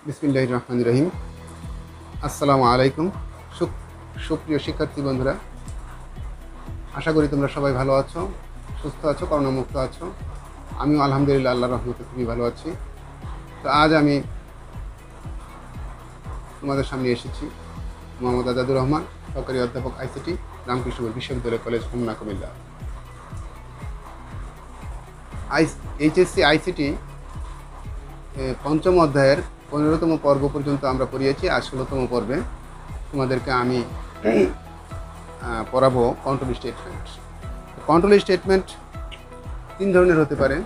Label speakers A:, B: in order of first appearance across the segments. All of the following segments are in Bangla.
A: বিসমিল্লাহির রহমানির রহিম। আসসালামু আলাইকুম। সুপ্রিয় শিক্ষার্থী বন্ধুরা, আশা করি তোমরা সবাই ভালো আছো, সুস্থ আছো, করোনামুক্ত আছো। আমিও আলহামদুলিল্লাহ আল্লাহর রহমতে খুবই ভালো আছি। তো আজ আমি তোমাদের সামনে এসেছি মোহাম্মদ আজাদুর রহমান, সহকারী অধ্যাপক আইসিটি, রামকৃষ্ণপুর বিশ্ববিদ্যালয় college, Homna, Comilla. HSC ICT পঞ্চম অধ্যায়ের 15তম পর্ব পর্যন্ত আমরা পড়িয়েছি। আজ 16তম পর্বে তোমাদেরকে আমি পড়াবো কন্ট্রোল স্টেটমেন্ট। কন্ট্রোল স্টেটমেন্ট তিন ধরনের হতে পারে: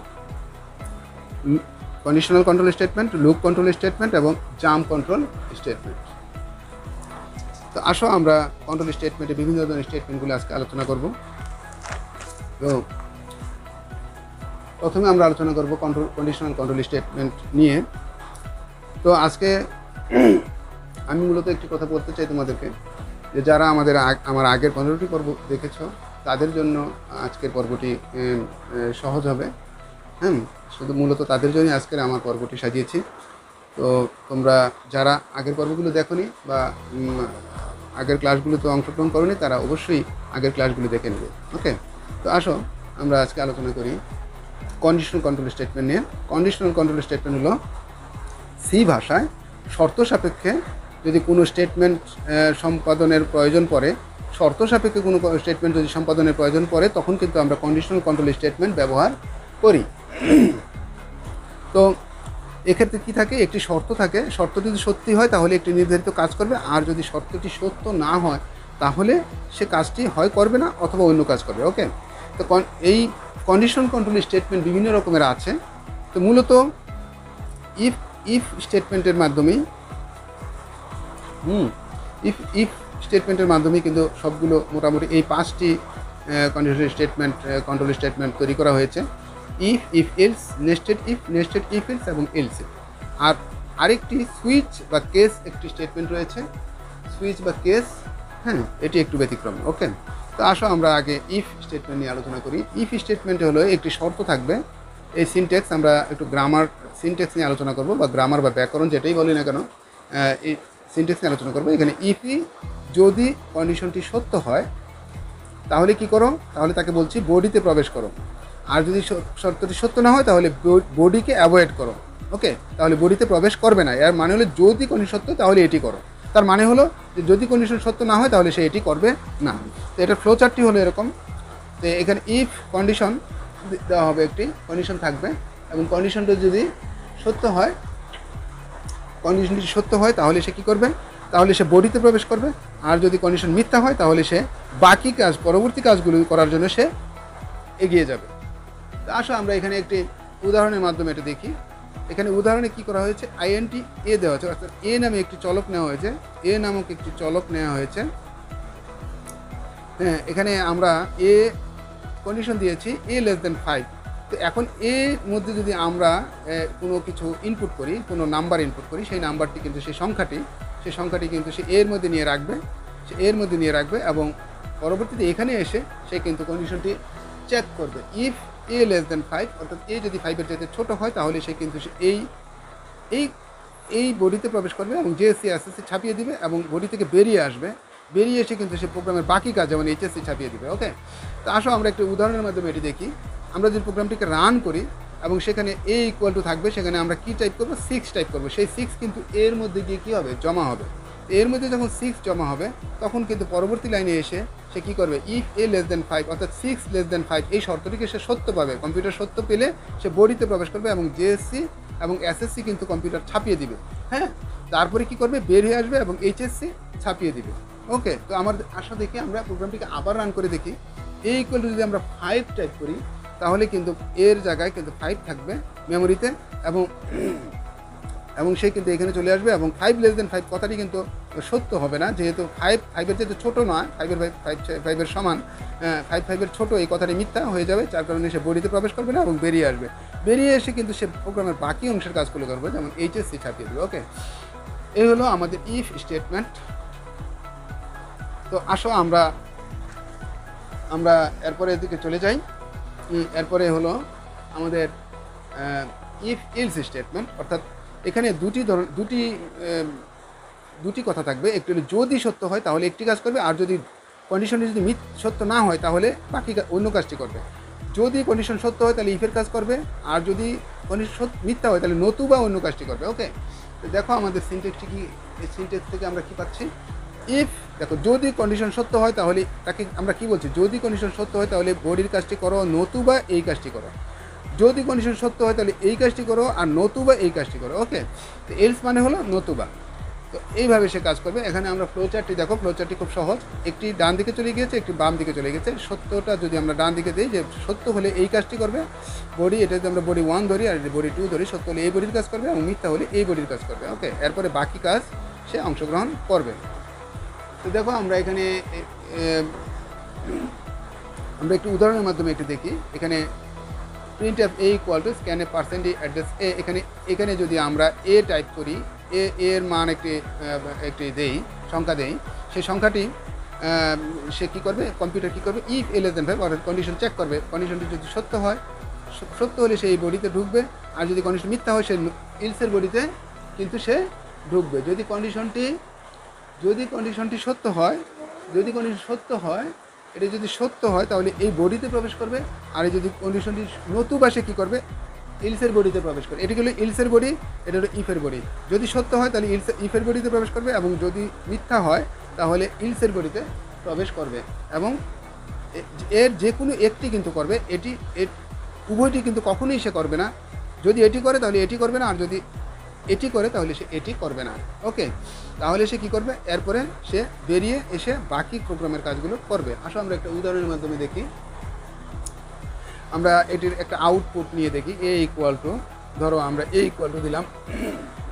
A: conditional control statement, loop control statement এবং জাম্প কন্ট্রোল স্টেটমেন্ট। তো আসো আমরা কন্ট্রোল স্টেটমেন্টে বিভিন্ন ধরনের স্টেটমেন্টগুলো আজকে আলোচনা করব। তো প্রথমে আমরা আলোচনা করব কন্ডিশনাল কন্ট্রোল স্টেটমেন্ট নিয়ে। তো আজকে আমি মূলত একটি কথা বলতে চাই তোমাদেরকে, যে যারা আমার আগের 15টি পর্ব দেখেছ তাদের জন্য আজকের পর্বটি সহজ হবে। শুধু মূলত তাদের জন্যই আজকের আমার পর্বটি সাজিয়েছি। তো তোমরা যারা আগের পর্বগুলো দেখোনি বা আগের ক্লাসগুলোতে অংশগ্রহণ করোনি, তারা অবশ্যই আগের ক্লাসগুলো দেখে নেবে। ওকে, তো আসো আমরা আজকে আলোচনা করি কন্ডিশনাল কন্ট্রোল স্টেটমেন্ট নিয়ে। কন্ডিশনাল কন্ট্রোল স্টেটমেন্ট হলো সি ভাষায় শর্ত সাপেক্ষে যদি কোনো স্টেটমেন্ট সম্পাদনের প্রয়োজন পড়ে, শর্ত সাপেক্ষে কোনো স্টেটমেন্ট যদি সম্পাদনের প্রয়োজন পড়ে, তখন কিন্তু আমরা কন্ডিশনাল কন্ট্রোল স্টেটমেন্ট ব্যবহার করি। তো এক্ষেত্রে কী থাকে, একটি শর্ত থাকে, শর্ত যদি সত্যি হয় তাহলে একটি নির্ধারিত কাজ করবে, আর যদি শর্তটি সত্য না হয় তাহলে সে কাজটি হয় করবে না অথবা অন্য কাজ করবে। ওকে, তো এই কন্ডিশনাল কন্ট্রোল স্টেটমেন্ট বিভিন্ন রকমের আছে। তো মূলত ইফ স্টেটমেন্টের মাধ্যমেই ইফ স্টেটমেন্টের মাধ্যমেই কিন্তু সবগুলো মোটামুটি এই 5টি কন্ট্রোল স্টেটমেন্ট তৈরি করা হয়েছে: if else, nested if else এবং এলস ইফ। আর আরেকটি সুইচ বা কেস একটি স্টেটমেন্ট রয়েছে, সুইচ বা কেস, এটি একটু ব্যতিক্রম। ওকে, তো আসো আমরা আগে ইফ স্টেটমেন্ট নিয়ে আলোচনা করি। ইফ স্টেটমেন্ট হলো একটি শর্ত থাকবে। এই সিনট্যাক্স আমরা একটু গ্রামার সিনট্যাক্স নিয়ে আলোচনা করব, বা গ্রামার বা ব্যাকরণ যেটাই বলি না কেন, এই সিনট্যাক্স নিয়ে আলোচনা করবো। এখানে ইফই যদি কন্ডিশনটি সত্য হয় তাহলে কি করো, তাহলে তাকে বলছি বডিতে প্রবেশ করো। আর যদি শর্তটি সত্য না হয় তাহলে বডিকে অ্যাভয়েড করো। ওকে, তাহলে বডিতে প্রবেশ করবে না। এর মানে হলো যদি কন্ডিশন সত্য তাহলে এটি করো। তার মানে হলো যে যদি কন্ডিশন সত্য না হয় তাহলে সে এটি করবে না। তো এটার ফ্লো চার্টটি হলো এরকম। তো এখানে ইফ কন্ডিশন দেওয়া হবে, একটি কন্ডিশন থাকবে, এবং কন্ডিশনটা যদি সত্য হয়, কন্ডিশনটি সত্য হয় তাহলে সে কী করবে, তাহলে সে বডিতে প্রবেশ করবে। আর যদি কন্ডিশন মিথ্যা হয় তাহলে সে বাকি কাজ, পরবর্তী কাজগুলো করার জন্য সে এগিয়ে যাবে। তো আসো আমরা এখানে একটি উদাহরণের মাধ্যমে এটা দেখি। এখানে উদাহরণে কি করা হয়েছে, আইএনটি এ দেওয়া হয়েছে, অর্থাৎ এ নামে একটি চলক নেওয়া হয়েছে। এ নামক একটি চলক নেওয়া হয়েছে। এখানে আমরা এ কন্ডিশন দিয়েছি এ লেস দেন 5। তো এখন এর মধ্যে যদি আমরা কোনো কিছু ইনপুট করি, কোনো নাম্বার ইনপুট করি, সেই নাম্বারটি কিন্তু সেই সংখ্যাটি কিন্তু সে এর মধ্যে নিয়ে রাখবে, এবং পরবর্তীতে এখানে এসে সে কিন্তু কন্ডিশনটি চেক করবে। ইফ এ লেস দেন 5, অর্থাৎ এ যদি 5-এর চাইতে ছোটো হয় তাহলে সে কিন্তু এই বডিতে প্রবেশ করবে এবং জেএসসি এসএসসি ছাপিয়ে দিবে, এবং বডি থেকে বেরিয়ে এসে কিন্তু সে প্রোগ্রামের বাকি কাজ যেমন এইচএসসি ছাপিয়ে দিবে। ওকে, তো আসো আমরা একটি উদাহরণের মাধ্যমে এটি দেখি। আমরা যদি প্রোগ্রামটিকে রান করি এবং সেখানে এ ইকুয়াল টু থাকবে, সেখানে আমরা কি টাইপ করবো, 6 টাইপ করবো। সেই 6 কিন্তু এর মধ্যে গিয়ে কী হবে, জমা হবে। এর মধ্যে যখন 6 জমা হবে তখন কিন্তু পরবর্তী লাইনে এসে সে কী করবে, ইফ এ লেস দেন 5, অর্থাৎ 6 লেস দেন 5, এই শর্তটিকে সে সত্য পাবে। কম্পিউটার সত্য পেলে সে বডিতে প্রবেশ করবে এবং জেএসসি এবং এসএসসি কিন্তু কম্পিউটার ছাপিয়ে দিবে। তারপরে কি করবে, বের হয়ে আসবে এবং এইচএসসি ছাপিয়ে দিবে। ওকে, তো আমার আশা দেখি আমরা প্রোগ্রামটিকে আবার রান করে দেখি। এ ইকুয়াল টু যদি আমরা 5 টাইপ করি তাহলে কিন্তু এর জায়গায় কিন্তু 5 থাকবে মেমোরিতে, এবং সে কিন্তু এখানে চলে আসবে, এবং 5 লেস দেন 5 কথাটি কিন্তু সত্য হবে না, যেহেতু 5-5-এর যেহেতু ছোটো নয়, 5-5-5-5-এর সমান, 5-5-এর ছোটো, এই কথাটি মিথ্যা হয়ে যাবে। যার কারণে সে বডিতে প্রবেশ করবে না এবং বেরিয়ে এসে কিন্তু সে প্রোগ্রামের বাকি অংশের কাজগুলো করবে, যেমন এইচএসসি ছাপিয়ে দেবে। ওকে, এই হলো আমাদের ইফ স্টেটমেন্ট। তো আসো আমরা এরপরে এদিকে চলে যাই। এরপরে হলো আমাদের ইফ এলস স্টেটমেন্ট, অর্থাৎ এখানে দুটি কথা থাকবে। একটি হলো যদি সত্য হয় তাহলে একটি কাজ করবে, আর যদি কন্ডিশনটি যদি সত্য না হয় তাহলে বাকি অন্য কাজটি করবে। যদি কন্ডিশন সত্য হয় তাহলে ইফের কাজ করবে, আর যদি কন্ডিশন মিথ্যা হয় তাহলে নতুবা অন্য কাজটি করবে। ওকে, তো দেখো আমাদের সিনট্যাক্সটি কি, এই সিনট্যাক্স থেকে আমরা কি পাচ্ছি? ইফ, দেখো যদি কন্ডিশন সত্য হয় তাহলে তাকে আমরা কি বলছি? যদি কন্ডিশন সত্য হয় তাহলে বডির কাজটি করো, নতুবা এই কাজটি করো। যদি কন্ডিশন সত্য হয় তাহলে এই কাজটি করো, আর নতুবা এই কাজটি করো। ওকে, তো এলস মানে হলো নতুবা। তো এইভাবে সে কাজ করবে। এখানে আমরা ফ্লোচার্টটি দেখো, ফ্লোচার্টটি খুব সহজ। একটি ডান দিকে চলে গিয়েছে, একটি বাম দিকে চলে গেছে। সত্যটা যদি আমরা ডান দিকে দিই, যে সত্য হলে এই কাজটি করবে বডি, এটা যদি আমরা বডি 1 ধরি আর বডি 2 ধরি, সত্য হলে এই বডির কাজ করবে এবং মিথ্যা হলে এই বডির কাজ করবে। ওকে, এরপরে বাকি কাজ সে অংশগ্রহণ করবে। তো দেখো আমরা এখানে আমরা একটু উদাহরণের মাধ্যমে একটু দেখি। এখানে print of a equal to scan a percentage address a. এখানে যদি আমরা এ টাইপ করি, এর মান একটি দেই, সংখ্যা দেই, সেই সংখ্যাটি সে কী করবে, কম্পিউটার কী করবে, ইফ এ লেস দ্যান 5 অর্থাৎ কন্ডিশন চেক করবে। কন্ডিশনটি যদি সত্য হয়, সত্য হলে সে এই বডিতে ঢুকবে, আর যদি কন্ডিশন মিথ্যা হয় সে ইলসের বডিতে কিন্তু সে ঢুকবে। যদি কন্ডিশনটি সত্য হয়, যদি কন্ডিশন সত্য হয়, এটা যদি সত্য হয় তাহলে এই বডিতে প্রবেশ করবে, আর যদি কন্ডিশনটি নতুবা সে কী করবে, ইলসের বডিতে প্রবেশ করবে। এটি হলো ইলসের বডি, এটা হলো ইফের বডি। যদি সত্য হয় তাহলে ইফের বডিতে প্রবেশ করবে, এবং যদি মিথ্যা হয় তাহলে ইলসের বডিতে প্রবেশ করবে, এবং এর যে কোনো একটি কিন্তু করবে। উভয়টি কিন্তু কখনোই সে করবে না। যদি এটি করে তাহলে এটি করবে না, আর যদি এটি করে তাহলে সে এটি করবে না। ওকে, তাহলে সে কী করবে, এরপরে সে বেরিয়ে এসে বাকি প্রোগ্রামের কাজগুলো করবে। আসো আমরা একটা উদাহরণের মাধ্যমে দেখি। আমরা এটির একটা আউটপুট নিয়ে দেখি। এ ইকুয়াল টু, ধরো আমরা এ ইকুয়াল টু দিলাম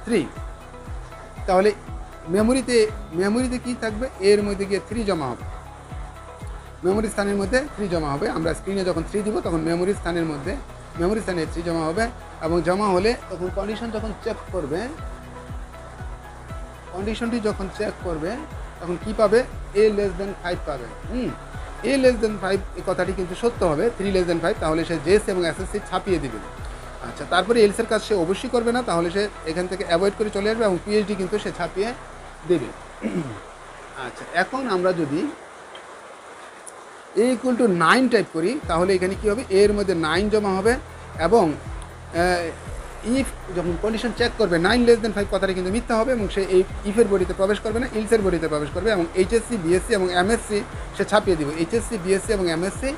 A: 3, তাহলে মেমোরিতে কি থাকবে, এর মধ্যে গিয়ে 3 জমা হবে, মেমোরি স্থানের মধ্যে 3 জমা হবে। আমরা স্ক্রিনে যখন 3 দিব তখন মেমোরি স্থানে 3 জমা হবে, এবং জমা হলে তখন কন্ডিশনটি যখন চেক করবে তখন কি পাবে, এ লেস দেন 5 পাবে। এ লেস দেন 5 এই কথাটি কিন্তু সত্য হবে, 3 লেস দেন 5, তাহলে সে জেস এবং এসএসসি ছাপিয়ে দিবে। আচ্ছা, তারপরে এলসের কাজ সে অবশ্যই করবে না, তাহলে সে এখান থেকে অ্যাভয়েড করে চলে আসবে, এবং পিএইচডি কিন্তু সে ছাপিয়ে দেবে। আচ্ছা, এখন আমরা যদি এ ইকুয়াল টু 9 টাইপ করি, তাহলে এখানে কী হবে, এর মধ্যে 9 জমা হবে, এবং ইফ যখন কন্ডিশন চেক করবে 9 লেস দেন 5 কথাটা কিন্তু মিথ্যা হবে, এবং সে এই ইফের বডিতে প্রবেশ করবে না, ইলসের বডিতে প্রবেশ করবে, এবং এইচএসসি, বিএসসি এবং এমএসসি সে ছাপিয়ে দিবে। এইচএসসি, বিএসসি এবং এমএসসি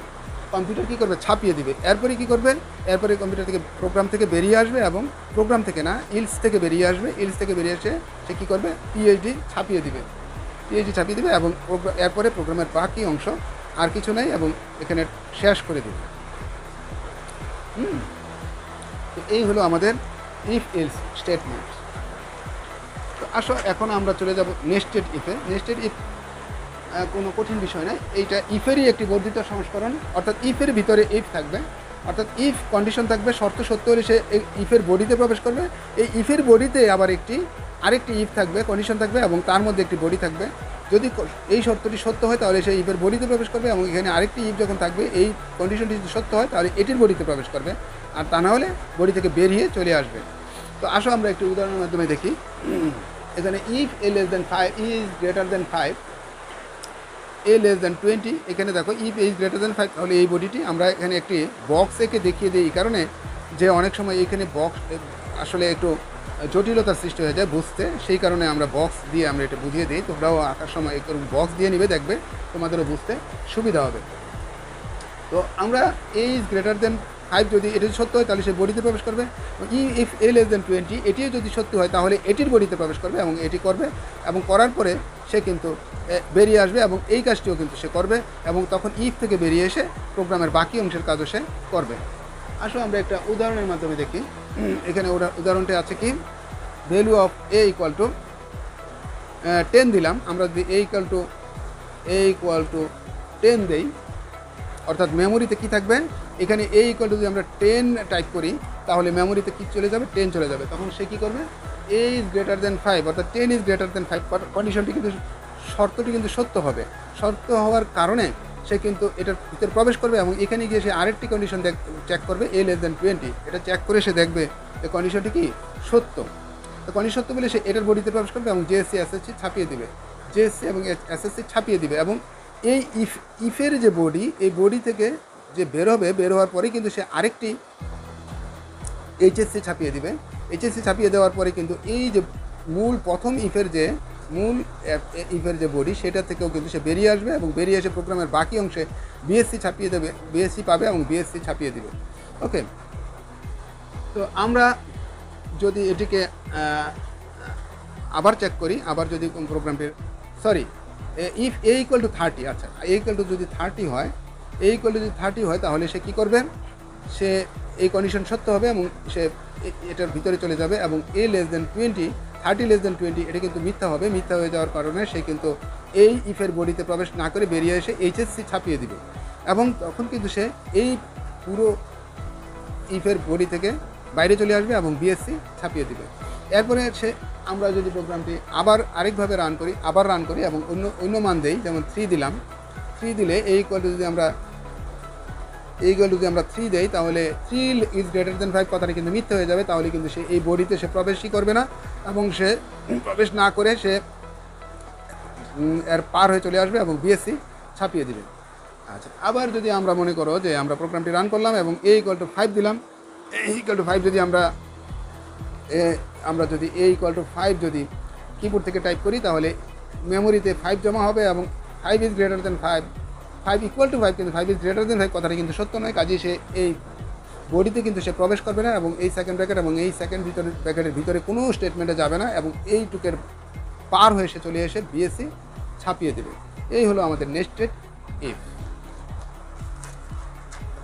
A: কম্পিউটার কী করবে, ছাপিয়ে দিবে। এরপরে কী করবে, এরপরে কম্পিউটার থেকে প্রোগ্রাম থেকে বেরিয়ে আসবে, এবং প্রোগ্রাম থেকে না, ইলস থেকে বেরিয়ে আসবে। ইলস থেকে বেরিয়ে এসে সে কী করবে, পিএইচডি ছাপিয়ে দিবে, এবং এরপরে প্রোগ্রামের বাকি অংশ আর কিছু নাই, এবং এখানে শেষ করে দেবে। তো এই হলো আমাদের ইফ এলস স্টেটমেন্ট। তো আসো এখন আমরা চলে যাব নেস্টেড ইফে। নেস্টেড ইফ কোনো কঠিন বিষয় নয়, এইটা ইফেরই একটি বর্ধিত সংস্করণ। অর্থাৎ ইফের ভিতরে ইফ থাকবে, অর্থাৎ ইফ কন্ডিশন থাকবে, শর্ত সত্য হলে সে ইফের বডিতে প্রবেশ করবে। এই ইফের বডিতে আবার আরেকটি ইফ থাকবে, কন্ডিশন থাকবে, এবং তার মধ্যে একটি বডি থাকবে। যদি এই শর্তটি সত্য হয় তাহলে সে ইফের বডিতে প্রবেশ করবে, এবং এখানে আরেকটি ইফ যখন থাকবে, এই কন্ডিশনটি যদি সত্য হয় তাহলে এটির বডিতে প্রবেশ করবে, আর তা না হলে বডি থেকে বেরিয়ে চলে আসবে। তো আসো আমরা একটি উদাহরণের মাধ্যমে দেখি। এখানে if A less than 5 is greater than 5, A less than 20। এখানে দেখো if A is greater than 5, তাহলে এই বডিটি আমরা এখানে একটি বক্স এঁকে দেখিয়ে দিই, এই কারণে যে অনেক সময় এখানে বক্স আসলে একটু জটিলতার সৃষ্টি হয়ে যায় বুঝতে, সেই কারণে আমরা বক্স দিয়ে আমরা এটা বুঝিয়ে দিই। তোমরাও আঁকার সময় একটু বক্স দিয়ে নিবে, দেখবে তোমাদেরও বুঝতে সুবিধা হবে। তো আমরা এ ইজ গ্রেটার দেন 5 যদি এটি সত্য হয় তাহলে সে বডিতে প্রবেশ করবে। ইফ এ লেস দেন 20 এটিও যদি সত্য হয় তাহলে এটির বডিতে প্রবেশ করবে, এবং এটি করবে, এবং করার পরে সে কিন্তু বেরিয়ে আসবে, এবং এই কাজটিও কিন্তু সে করবে, এবং তখন ইফ থেকে বেরিয়ে এসে প্রোগ্রামের বাকি অংশের কাজও সে করবে। আসো আমরা একটা উদাহরণের মাধ্যমে দেখি। এখানে উদাহরণটা আছে কি, value of a equal two 10 দিলাম। আমরা যদি এ ইকুয়াল টু 10 দেই, অর্থাৎ মেমোরিতে কি থাকবে, এখানে এ ইকুয়াল টু যদি আমরা 10 টাইপ করি তাহলে মেমোরিতে কি চলে যাবে, 10 চলে যাবে। তখন সে কী করবে, এ ইজ গ্রেটার দেন 5, অর্থাৎ 10 ইজ গ্রেটার দেন 5 কন্ডিশনটি কিন্তু, শর্তটি কিন্তু সত্য হবে। সত্য হওয়ার কারণে সে কিন্তু এটার ভিতরে প্রবেশ করবে, এবং এখানে গিয়ে সে আরেকটি কন্ডিশন চেক করবে, এ লেস দেন 20। এটা চেক করে সে দেখবে যে কন্ডিশনটি কি সত্য। তো কন্ডিশন সত্য বলে সে এটার বডিতে প্রবেশ করবে এবং জেএসসি এসএসসি ছাপিয়ে দিবে, জেএসসি এবং এসএসসি ছাপিয়ে দিবে। এবং এই ইফের যে বডি, এই বডি থেকে যে বের হবে, বের হওয়ার পরেই কিন্তু সে আরেকটি এইচএসসি ছাপিয়ে দিবে। এইচএসসি ছাপিয়ে দেওয়ার পরে কিন্তু এই যে মূল প্রথম ইফের যে বডি, সেটা থেকেও কিন্তু সে বেরিয়ে আসবে এবং বেরিয়ে এসে প্রোগ্রামের বাকি অংশে বিএসসি ছাপিয়ে দেবে, বিএসসি পাবে এবং বিএসসি ছাপিয়ে দিবে। ওকে, তো আমরা যদি এটিকে আবার চেক করি, আবার যদি প্রোগ্রামটির ইফ এ ইকুয়াল টু 30, আচ্ছা এ ইকুয়াল টু যদি 30 হয়, এ ইকুয়াল টু যদি 30 হয়, তাহলে সে কী করবে, সে এই কন্ডিশন সত্য হবে এবং সে এটার ভিতরে চলে যাবে এবং এ লেস দেন 20, 30 লেস দেন 20 এটা কিন্তু মিথ্যা হবে। মিথ্যা হয়ে যাওয়ার কারণে সে কিন্তু এই ইফের বডিতে প্রবেশ না করে বেরিয়ে এসে এইচএসসি ছাপিয়ে দিবে এবং তখন কিন্তু সে এই পুরো ইফের বডি থেকে বাইরে চলে আসবে এবং বিএসসি ছাপিয়ে দিবে। এরপরে আমরা যদি প্রোগ্রামটি আবার আরেকভাবে রান করি এবং অন্য মান দেই, যেমন 3 দিলাম, 3 দিলে এই ইকুয়াল টু যদি আমরা 3 দেই, তাহলে 3 ইজ গ্রেটার দেন 5 কথাটা কিন্তু মিথ্যা হয়ে যাবে। তাহলে কিন্তু সে এই বডিতে সে প্রবেশই করবে না এবং সে প্রবেশ না করে সে এর পার হয়ে চলে আসবে এবং বিএসসি ছাপিয়ে দিবে। আচ্ছা, আবার যদি আমরা মনে করো যে আমরা প্রোগ্রামটি রান করলাম এবং এ ইকুয়াল টু 5 দিলাম, এ ইকুয়াল টু 5 যদি আমরা যদি এ ইকুয়াল টু 5 যদি কিবোর্ড থেকে টাইপ করি, তাহলে মেমোরিতে 5 জমা হবে এবং 5 is greater than 5 equal to 5, কিন্তু 5 ইজ গ্রেটার দেন 5 কথাটা কিন্তু সত্য নয়। কাজেই সে এই বডিতে কিন্তু সে প্রবেশ করবে না এবং এই সেকেন্ড ব্র্যাকেট এবং এই সেকেন্ড ব্র্যাকেটের ভিতরে কোনো স্টেটমেন্টে যাবে না এবং এইটুকের পার হয়ে সে চলে এসে বিএসসি ছাপিয়ে দেবে। এই হলো আমাদের নেস্টেড ইফ।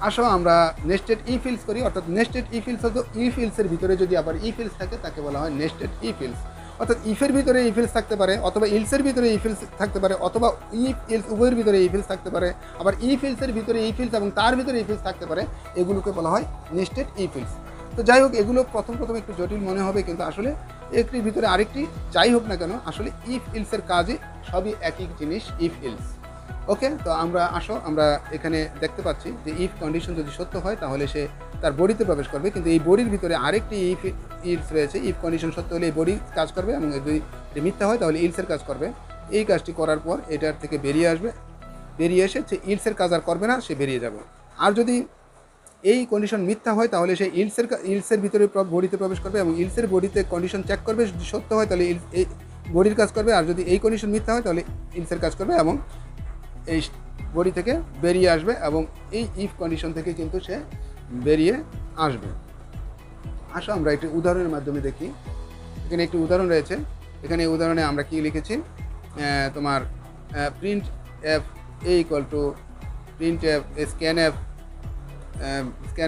A: আসো আমরা নেস্টেড ইফ ইলস করি, অর্থাৎ নেস্টেড ইফ ইলস হতো ইফ ইলসের ভিতরে যদি আবার ইফ ইলস থাকে তাকে বলা হয় নেস্টেড ইফ ইলস। অর্থাৎ ইফের ভিতরে ইফ ইলস থাকতে পারে, অথবা ইলসের ভিতরে ইফ ইলস থাকতে পারে, অথবা ইফ ইলস উভয়ের ভিতরে ইফ ইলস থাকতে পারে, আবার ইফ ইলসের ভিতরে ইফ ইলস এবং তার ভিতরে ইফ ইলস থাকতে পারে। এগুলোকে বলা হয় নেস্টেড ইফ ইলস। তো যাই হোক, এগুলো প্রথম একটু জটিল মনে হবে, কিন্তু আসলে একটির ভিতরে আরেকটি যাই হোক না কেন, আসলে ইফ ইলসের কাজই সবই একই জিনিস, ইফ ইলস। ওকে, তো আমরা এখানে দেখতে পাচ্ছি যে ইফ কন্ডিশন যদি সত্য হয় তাহলে সে তার বডিতে প্রবেশ করবে, কিন্তু এই বডির ভিতরে আরেকটি ইফ ইলস রয়েছে। ইফ কন্ডিশন সত্য হলে এই বডি কাজ করবে এবং যদি এটি মিথ্যা হয় তাহলে ইলসের কাজ করবে। এই কাজটি করার পর এটার থেকে বেরিয়ে আসবে, বেরিয়ে এসে সে ইলসের কাজ আর করবে না, সে বেরিয়ে যাবে। আর যদি এই কন্ডিশন মিথ্যা হয় তাহলে সে ইলসের ভিতরে বডিতে প্রবেশ করবে এবং ইলসের বডিতে কন্ডিশন চেক করবে, যদি সত্য হয় তাহলে এই বডির কাজ করবে, আর যদি এই কন্ডিশন মিথ্যা হয় তাহলে ইলসের কাজ করবে এবং এই বডি থেকে বেরিয়ে আসবে এবং এই ইফ কন্ডিশন থেকে কিন্তু সে বেরিয়ে আসবে। আসো আমরা একটি উদাহরণের মাধ্যমে দেখি। এখানে একটি উদাহরণ রয়েছে। এখানে এই উদাহরণে আমরা কি লিখেছি, তোমার printf a equal to printf scan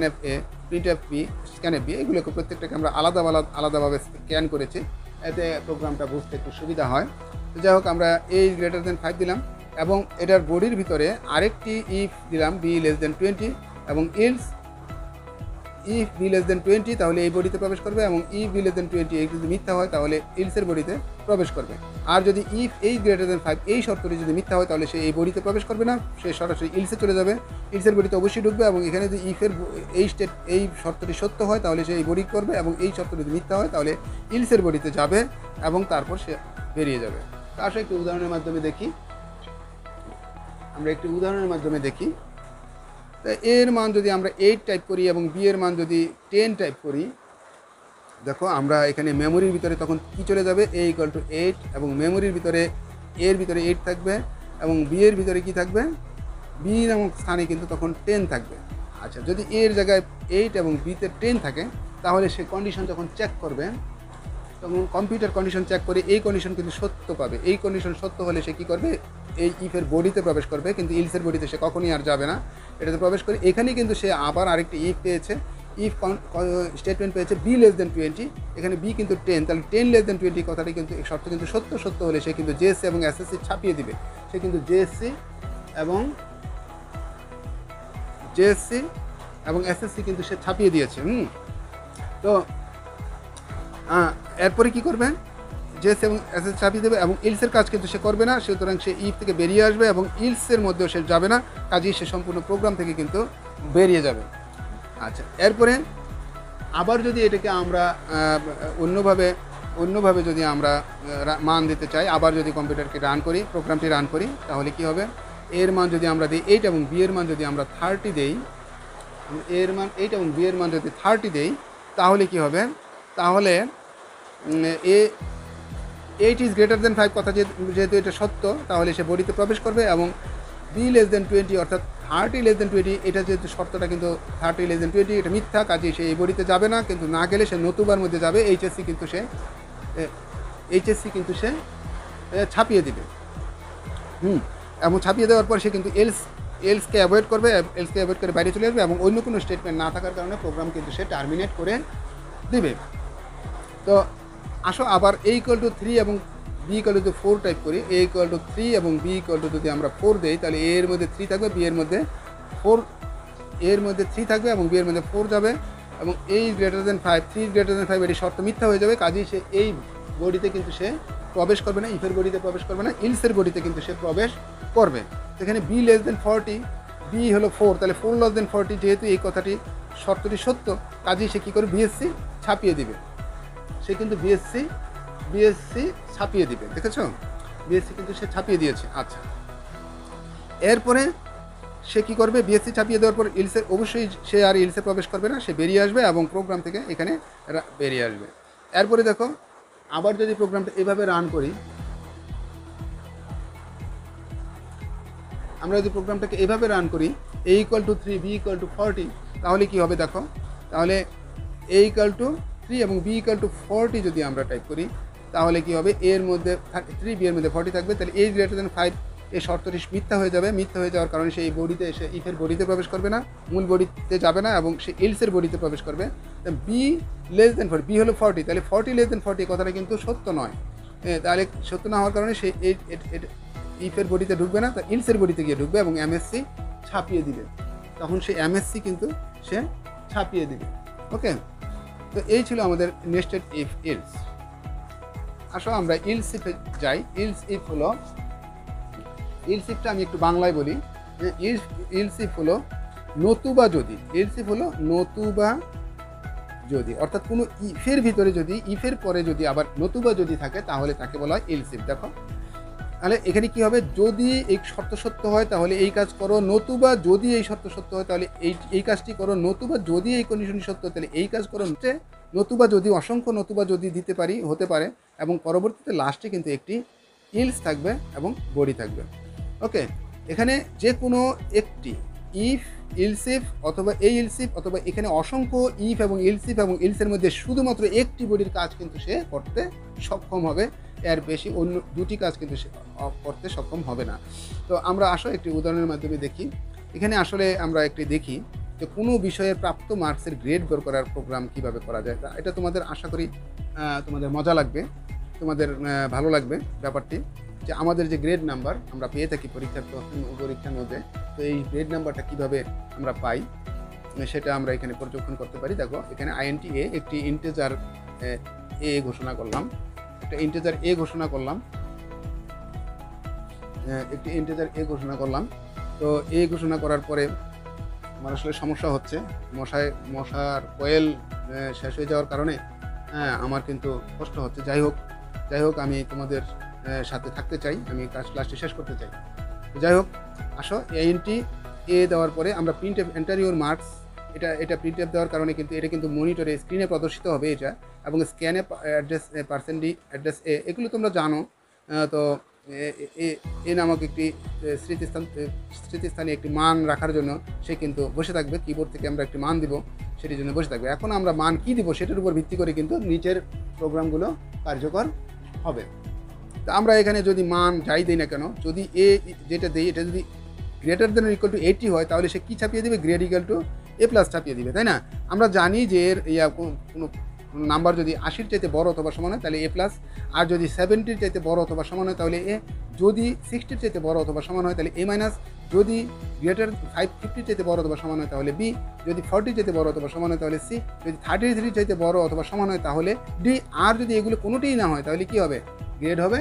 A: F a, printf b, scanf b, এগুলোকে প্রত্যেকটাকে আমরা আলাদাভাবে স্ক্যান করেছি, এতে প্রোগ্রামটা বুঝতে একটু সুবিধা হয়। তো যাই হোক, আমরা এ ইজ গ্রেটার দেন 5 দিলাম এবং এটার বডির ভিতরে আরেকটি ইফ দিলাম, বি লেস দেন 20, এবং else if b less than 20 তাহলে এই বডিতে প্রবেশ করবে এবং ইফ বি লেস দেন 20 এই যদি মিথ্যা হয় তাহলে ইলসের বডিতে প্রবেশ করবে। আর যদি ইফ এই গ্রেটার দেন 5 এই শর্তটি যদি মিথ্যা হয় তাহলে সে এই বডিতে প্রবেশ করবে না, সে সরাসরি ইলসে চলে যাবে, ইলসের বডিতে অবশ্যই ঢুকবে। এবং এখানে যদি ইফের এই শর্তটি সত্য হয় তাহলে সে এই বডি করবে এবং এই শর্তটি যদি মিথ্যা হয় তাহলে ইলসের বডিতে যাবে এবং তারপর সে বেরিয়ে যাবে। তার সাথে একটি উদাহরণের মাধ্যমে দেখি। আমরা একটি উদাহরণের মাধ্যমে দেখি। এর মান যদি আমরা 8 টাইপ করি এবং বি এর মান যদি 10 টাইপ করি, দেখো আমরা এখানে মেমোরির ভিতরে তখন কি চলে যাবে, এ ইকুয়াল টু 8 এবং মেমোরির ভিতরে এর ভিতরে 8 থাকবে এবং বি এর ভিতরে কি থাকবে, বি নামক স্থানে কিন্তু তখন 10 থাকবে। আচ্ছা, যদি এর জায়গায় 8 এবং বিতে 10 থাকে তাহলে সে কন্ডিশন যখন চেক করবে তখন কম্পিউটার কন্ডিশন চেক করে এই কন্ডিশন কিন্তু সত্য পাবে। এই কন্ডিশন সত্য হলে সে কী করবে, এই ইফের বডিতে প্রবেশ করবে, কিন্তু ইলসের বডিতে সে কখনই আর যাবে না, এটাতে প্রবেশ করে এখানেই কিন্তু সে আবার আরেকটি ইফ পেয়েছে, ইফ স্টেটমেন্ট পেয়েছে বি লেস দেন 20, এখানে বি কিন্তু 10, তাহলে 10 লেস দেন 20 কথাটি কিন্তু এই শর্ত কিন্তু সত্য হলে সে কিন্তু জেএসসি এবং এসএসসি ছাপিয়ে দিবে। সে কিন্তু জেএসসি এবং এসএসসি কিন্তু সে ছাপিয়ে দিয়েছে। তো এরপরে কী করবে, জেএস এবং এসএস ছাপিয়ে দেবে এবং ইলসের কাজ কিন্তু সে করবে না, সুতরাং সে ইফ থেকে বেরিয়ে আসবে এবং ইলসের মধ্যেও সে যাবে না, কাজেই সে সম্পূর্ণ প্রোগ্রাম থেকে কিন্তু বেরিয়ে যাবে। আচ্ছা, এরপরে আবার যদি এটাকে আমরা অন্যভাবে অন্যভাবে যদি আমরা মান দিতে চাই, আবার যদি কম্পিউটারকে রান করি, প্রোগ্রামটি রান করি, তাহলে কি হবে, এর মান যদি আমরা দিই 8 এবং বি এর মান যদি আমরা 30 দেই, এর মান 8 এবং বি এর মান যদি 30 দেই, তাহলে কি হবে, তাহলে এ 8 ইজ গ্রেটার দেন 5 কথা যেহেতু এটা সত্য, তাহলে সে বডিতে প্রবেশ করবে, এবং বি লেস দেন 20 অর্থাৎ 30 লেস দেন 20, এটা যেহেতু শর্তটা কিন্তু 30 লেস দেন 20 এটা মিথ্যা, কাজে সে এই বডিতে যাবে না, কিন্তু না গেলে সে নতুবার মধ্যে যাবে। এইচএসসি কিন্তু সে ছাপিয়ে দিবে, এবং ছাপিয়ে দেওয়ার পর সে কিন্তু এলসকে অ্যাভয়েড করবে, এলসকে অ্যাভয়েড করে বাইরে চলে আসবে, এবং অন্য কোনো স্টেটমেন্ট না থাকার কারণে প্রোগ্রাম কিন্তু সে টার্মিনেট করে দিবে। তো আসো আবার এ ইকুয়াল টু 3 এবং বি ইকুয়াল টু 4 টাইপ করি। এ ইকুয়াল টু 3 এবং বি ইকুয়াল টু যদি আমরা 4 দেই, তাহলে এ এর মধ্যে 3 থাকবে, বি এর মধ্যে 4, এর মধ্যে 3 থাকবে এবং বি এর মধ্যে 4 যাবে, এবং এই গ্রেটার দেন 5, 3 গ্রেটার দেন 5 এটি শর্ত মিথ্যা হয়ে যাবে, কাজেই সে এই বডিতে কিন্তু সে প্রবেশ করবে না, ইফের বডিতে প্রবেশ করবে না, ইলসের বডিতে কিন্তু সে প্রবেশ করবে। সেখানে বি লেস দেন 40, বি হলো 4, তাহলে 4 লেস দেন 40, যেহেতু এই কথাটি শর্তটি সত্য, কাজেই সে কী করে বিএসসি ছাপিয়ে দিবে, সে কিন্তু বিএসসি ছাপিয়ে দিবে, দেখেছ, বিএসসি কিন্তু সে ছাপিয়ে দিয়েছে। আচ্ছা, এরপরে সে কী করবে, বিএসসি ছাপিয়ে দেওয়ার পর ইলসে অবশ্যই সে আর ইলসে প্রবেশ করবে না, সে বেরিয়ে আসবে এবং প্রোগ্রাম থেকে এখানে বেরিয়ে আসবে। এরপরে দেখো, আবার যদি প্রোগ্রামটা এভাবে রান করি, আমরা যদি প্রোগ্রামটাকে এভাবে রান করি, a equal to 3, b equal to 40, তাহলে কি হবে দেখো, তাহলে এ ইকুয়াল টু 3 এবং বি ইকুয়াল টু 40 যদি আমরা টাইপ করি, তাহলে কি হবে, এর মধ্যে 3, বি এর মধ্যে 40 থাকবে, তাহলে এ গ্রেটার দেন 5 এই শর্তটি মিথ্যা হয়ে যাবে। মিথ্যা হয়ে যাওয়ার কারণে সে এই বডিতে এসে ইফের বডিতে প্রবেশ করবে না, মূল বডিতে যাবে না, এবং সে এলসের বডিতে প্রবেশ করবে। বি লেস দেন 40, বি হলো 40, তাহলে 40 লেস দেন 40 কথাটা কিন্তু সত্য নয়, তাহলে সত্য না হওয়ার কারণে সে ইফের বডিতে ঢুকবে না, তা ইলসের বডিতে গিয়ে ঢুকবে এবং এমএসসি ছাপিয়ে দিবে, তখন সে এমএসসি কিন্তু সে ছাপিয়ে দিবে। ওকে, তো এই ছিল আমাদের নেস্টেড ইফ ইলস। আসো আমরা ইলস ইফে যাই। ইলস ইফ হলো, ইলস ইফটা আমি একটু বাংলায় বলি, ইলস ইফ হলো নতুবা যদি, ইলস ইফ হলো নতুবা যদি, অর্থাৎ কোনো ইফের ভিতরে যদি, ইফের পরে যদি আবার নতুবা যদি থাকে, তাহলে তাকে বলা হয় ইলস ইফ। দেখো, তাহলে এখানে কি হবে, যদি এই শর্ত সত্য হয় তাহলে এই কাজ করো, নতুবা যদি এই শর্ত সত্য হয় তাহলে এই কাজটি করো, নতুবা যদি এই কন্ডিশন সত্য তাহলে এই কাজ করো, নতুবা যদি, অসংখ্য নতুবা যদি দিতে পারি, হতে পারে, এবং পরবর্তীতে লাস্টে কিন্তু একটি ইলস থাকবে এবং বডি থাকবে। ওকে, এখানে যে কোনো একটি ইফ, ইলসিফ অথবা এই ইলসিফ, অথবা এখানে অসংখ্য ইফ এবং ইলসিফ এবং ইলসের মধ্যে শুধুমাত্র একটি বডির কাজ কিন্তু সে করতে সক্ষম হবে, এর বেশি অন্য দুটি কাজ কিন্তু সে করতে সক্ষম হবে না। তো আমরা আসো একটি উদাহরণের মাধ্যমে দেখি। এখানে আসলে আমরা একটি দেখি যে কোনো বিষয়ের প্রাপ্ত মার্কসের গ্রেড বের করার প্রোগ্রাম কিভাবে করা যায়। এটা তোমাদের আশা করি তোমাদের মজা লাগবে, তোমাদের ভালো লাগবে ব্যাপারটি, যে আমাদের যে গ্রেড নাম্বার আমরা পেয়ে থাকি পরীক্ষার মধ্যে, তো এই গ্রেড নাম্বারটা কিভাবে আমরা পাই সেটা আমরা এখানে পর্যবেক্ষণ করতে পারি। দেখো, এখানে আইএনটি এ একটি ইন্টিজার এ ঘোষণা করলাম, একটি ইন্টিজার এ ঘোষণা করলাম। তো এ ঘোষণা করার পরে আমার আসলে সমস্যা হচ্ছে, মশার কয়েল শেষ হয়ে যাওয়ার কারণে আমার কিন্তু কষ্ট হচ্ছে। যাই হোক আমি তোমাদের সাথে থাকতে চাই, আমি ক্লাসটি শেষ করতে চাই। যাই হোক, আসো আইএনটি এ দেওয়ার পরে আমরা প্রিন্ট এন্টার ইউর মার্কস, এটা প্রিন্ট দেওয়ার কারণে কিন্তু এটা কিন্তু মনিটরে স্ক্রিনে প্রদর্শিত হবে এটা, এবং স্ক্যানে অ্যাড্রেস অ্যাড্রেস এ, এগুলো তোমরা জানো। তো এ নামক একটি স্মৃতিস্থানে একটি মান রাখার জন্য সে কিন্তু বসে থাকবে, কিবোর্ড থেকে আমরা একটি মান দিব, সেটির জন্য বসে থাকবে। এখন আমরা মান কি দিব সেটার উপর ভিত্তি করে কিন্তু নিচের প্রোগ্রামগুলো কার্যকর হবে। তো আমরা এখানে যদি মান যাই দিই না কেন, যদি এ যেটা দিই এটা যদি গ্রেটার দেন ইকুয়াল টু 80 হয়, তাহলে সে কী ছাপিয়ে দেবে, grade equal to A plus ছাপিয়ে দিবে, তাই না? আমরা জানি যে এর কোনো নাম্বার যদি 80-র চাইতে বড় অথবা সমান হয় তাহলে এ প্লাস, আর যদি 70-র চাইতে বড় অথবা সমান হয় তাহলে এ, যদি 60-র চাইতে বড় অথবা সমান হয় তাহলে এ মাইনাস, যদি গ্রেটার 50-র চাইতে বড় অথবা সমান হয় তাহলে বি, যদি 40-র চাইতে বড় অথবা সমান হয় তাহলে সি, যদি 33-র চাইতে বড় অথবা সমান হয় তাহলে ডি, আর যদি এগুলো কোনোটিই না হয় তাহলে কী হবে, গ্রেড হবে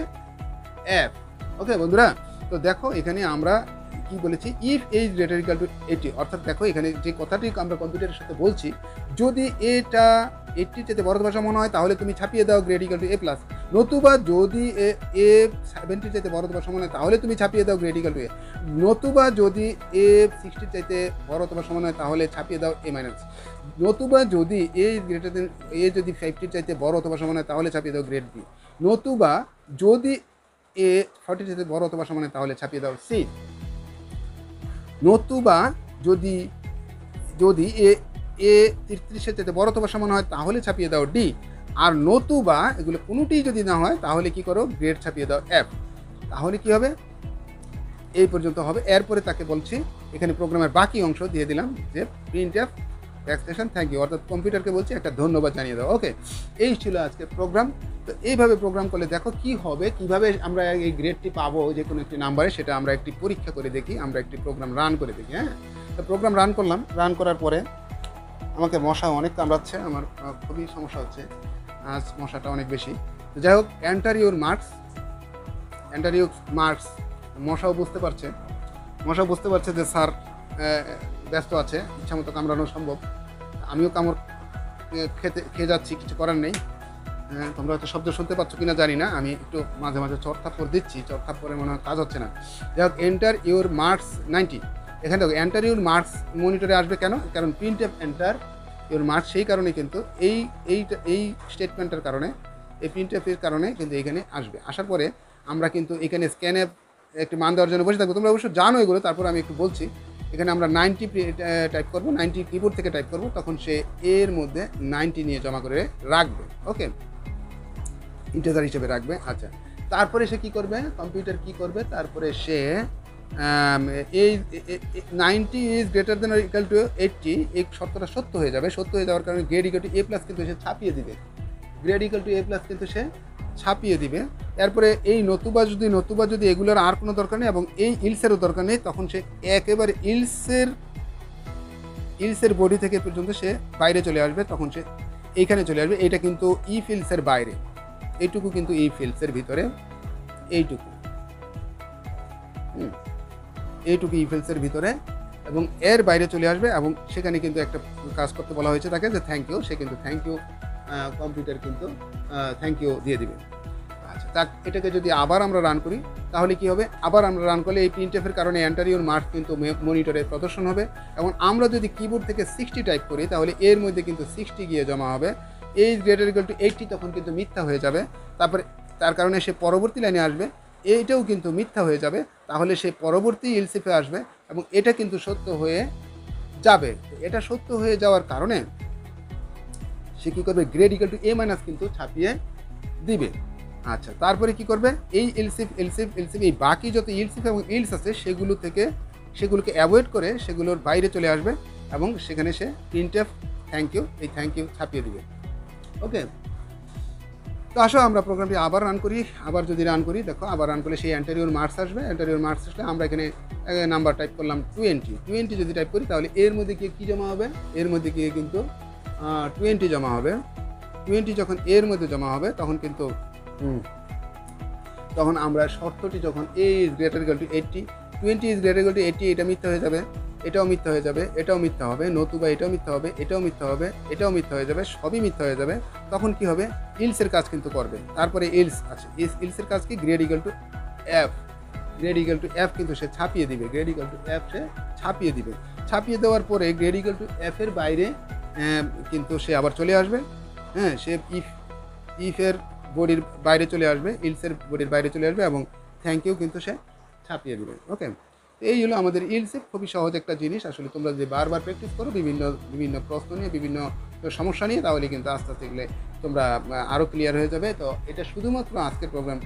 A: এফ। ওকে বন্ধুরা, তো দেখো এখানে আমরা কি বলেছি, if age greater equal to 80, অর্থাৎ দেখো এখানে যে কথাটি আমরা কম্পিউটারের সাথে বলছি, যদি এটা 80 চাইতে বড় অথবা সমান হয় তাহলে তুমি ছাপিয়ে দাও grade equal to A plus, নতুবা যদি এ 70 চাইতে বড় অথবা সমান হয় তাহলে তুমি ছাপিয়ে দাও গ্রেড ইকুয়াল টু এ, নতুবা যদি এ 60 চাইতে বড় অথবা সমান হয় তাহলে ছাপিয়ে দাও এ মাইনাস, নতুবা যদি এ গ্রেটার দেন এ যদি 50 চাইতে বড় অথবা সমান হয় তাহলে ছাপিয়ে দাও গ্রেড বি, নতুবা যদি এ 40 চাইতে বড় অথবা সমান হয় তাহলে ছাপিয়ে দাও সি, নতুবা যদি যদি এ 33 চাইতে বড় অথবা সমান হয় তাহলে ছাপিয়ে দাও ডি, আর নতুবা এগুলো কোনোটিই যদি না হয় তাহলে কি করো গ্রেড ছাপিয়ে দাও এফ। তাহলে কি হবে, এই পর্যন্ত হবে। এরপরে তাকে বলছি এখানে প্রোগ্রামের বাকি অংশ দিয়ে দিলাম যে প্রিন্ট এফ ব্যাকস্টেশন থ্যাংক ইউ, অর্থাৎ কম্পিউটারকে বলছি একটা ধন্যবাদ জানিয়ে দাও। ওকে, এই ছিল আজকে প্রোগ্রাম। তো এইভাবে প্রোগ্রাম করলে দেখো কি হবে, কিভাবে আমরা এই গ্রেডটি পাবো যে কোনো একটি নাম্বারে, সেটা আমরা একটি পরীক্ষা করে দেখি, আমরা একটি প্রোগ্রাম রান করে দেখি। হ্যাঁ, তো প্রোগ্রাম রান করলাম, রান করার পরে আমাকে মশা অনেক কামড়াচ্ছে, আমার খুবই সমস্যা হচ্ছে, আজ মশাটা অনেক বেশি। তো যাই হোক, enter your marks, enter your marks, মশাও বুঝতে পারছে, মশাও বুঝতে পারছে যে স্যার ব্যস্ত আছে, ইচ্ছা মতো কামড়ানো সম্ভব, আমিও কামড় খেয়ে যাচ্ছি, কিছু করার নেই। তোমরা হয়তো শব্দ শুনতে পাচ্ছ কিনা জানি না, আমি একটু মাঝে মাঝে চড়থাপ্পড় দিচ্ছি, চড়থাপ্পড়ে মনে হয় কাজ হচ্ছে না। যাই হোক, এন্টার ইউর মার্কস 90, এখানে দেখো এন্টার ইউর মার্কস মনিটরে আসবে কেন, কারণ print F enter your marks, সেই কারণে কিন্তু এই স্টেটমেন্টের কারণে, এই প্রিন্ট এফের কারণে কিন্তু এখানে আসবে। আসার পরে আমরা কিন্তু এখানে স্ক্যানে একটি মান দেওয়ার জন্য বসে থাকবো, তোমরা অবশ্য জানো এগুলো, তারপর আমি একটু বলছি। এখানে আমরা 90 টাইপ করবো, 90 কিবোর্ড থেকে টাইপ করবো, তখন সে এর মধ্যে 90 নিয়ে জমা করে রাখবে। ওকে, ইন্টিজার হিসেবে রাখবে। আচ্ছা, তারপরে সে কি করবে, কম্পিউটার কি করবে, তারপরে সে এই 90 is greater than or equal to 80, এই শর্তটা সত্য হয়ে যাবে। সত্য হয়ে যাওয়ার কারণে grade equal to A plus কিন্তু সে ছাপিয়ে দিবে, grade equal to A plus কিন্তু সে ছাপিয়ে দিবে। এরপরে এই নতুবা যদি এগুলোর আর কোনো দরকার নেই এবং এই ইলসেরও দরকার নেই, তখন সে একেবারে ইলসের বডি থেকে পর্যন্ত সে বাইরে চলে আসবে, তখন সে এইখানে চলে আসবে। এটা কিন্তু ইফ ইলসের বাইরে, এইটুকু কিন্তু ইফ ইলসের ভিতরে, এইটুকু ইফ ইলসের ভিতরে এবং এর বাইরে চলে আসবে, এবং সেখানে কিন্তু একটা কাজ করতে বলা হয়েছে তাকে যে থ্যাংক ইউ, সে কিন্তু থ্যাংক ইউ, কম্পিউটার কিন্তু থ্যাংক ইউ দিয়ে দিবে। আচ্ছা, তা এটাকে যদি আবার আমরা রান করি তাহলে কি হবে, আবার আমরা রান করলে এই প্রিন্ট এফের কারণে এন্টার ইউর মার্কস কিন্তু মনিটরে প্রদর্শন হবে, এবং আমরা যদি কিবোর্ড থেকে 60 টাইপ করি তাহলে এর মধ্যে কিন্তু 60 গিয়ে জমা হবে। এই গ্রেটার ইকুয়াল টু 80 তখন কিন্তু মিথ্যা হয়ে যাবে, তারপরে তার কারণে সে পরবর্তী লাইনে আসবে, এইটাও কিন্তু মিথ্যা হয়ে যাবে, তাহলে সে পরবর্তী ইলসিফে আসবে এবং এটা কিন্তু সত্য হয়ে যাবে। এটা সত্য হয়ে যাওয়ার কারণে সে কী করবে, grade equal to A minus কিন্তু ছাপিয়ে দিবে। আচ্ছা, তারপরে কি করবে, এই এলসিফ এই বাকি যত ইলসিফ এবং ইলস আছে সেগুলোকে অ্যাভয়েড করে সেগুলোর বাইরে চলে আসবে, এবং সেখানে সে প্রিন্ট এফ থ্যাংক ইউ, এই থ্যাংক ইউ ছাপিয়ে দিবে। ওকে, তো আসো আমরা প্রোগ্রামটি আবার রান করি। আবার যদি রান করি, দেখো আবার রান করলে সেই এন্টার ইউর মার্কস আসবে। এন্টার ইউর মার্কস আসলে আমরা এখানে নাম্বার টাইপ করলাম 20 যদি টাইপ করি তাহলে এর মধ্যে গিয়ে কী জমা হবে, এর মধ্যে গিয়ে কিন্তু 20 জমা হবে। 20 যখন এর মধ্যে জমা হবে তখন কিন্তু তখন আমরা শর্তটি যখন a is greater equal to 80, 20 is greater equal to 80, এটা মিথ্যা হয়ে যাবে, এটাও মিথ্যা হয়ে যাবে, এটাও মিথ্যা হবে, নতুবা এটাও মিথ্যা হবে, এটাও মিথ্যা হবে, এটাও মিথ্যা হয়ে যাবে, সবই মিথ্যা হয়ে যাবে। তখন কি হবে, ইলসের কাজ কিন্তু করবে। তারপরে ইলস আছে, ইলসের কাজ কি, grade equal to F, grade equal to F কিন্তু সে ছাপিয়ে দিবে, গ্রেড ইকুয়াল টু এফ সে ছাপিয়ে দিবে। ছাপিয়ে দেওয়ার পরে গ্রেড ইকুয়াল টু এফের বাইরে কিন্তু সে আবার চলে আসবে। হ্যাঁ, সে ইফের বডির বাইরে চলে আসবে, ইলসের বডির বাইরে চলে আসবে এবং থ্যাংক ইউ কিন্তু সে ছাপিয়ে দেবে। ওকে, এই হলো আমাদের ইলসিফ। খুবই সহজ একটা জিনিস, আসলে তোমরা যদি বারবার প্র্যাকটিস করো বিভিন্ন প্রশ্ন নিয়ে, বিভিন্ন সমস্যা নিয়ে, তাহলে কিন্তু আস্তে আস্তে গেলে তোমরা আরও ক্লিয়ার হয়ে যাবে। তো এটা শুধুমাত্র আজকের প্রোগ্রাম,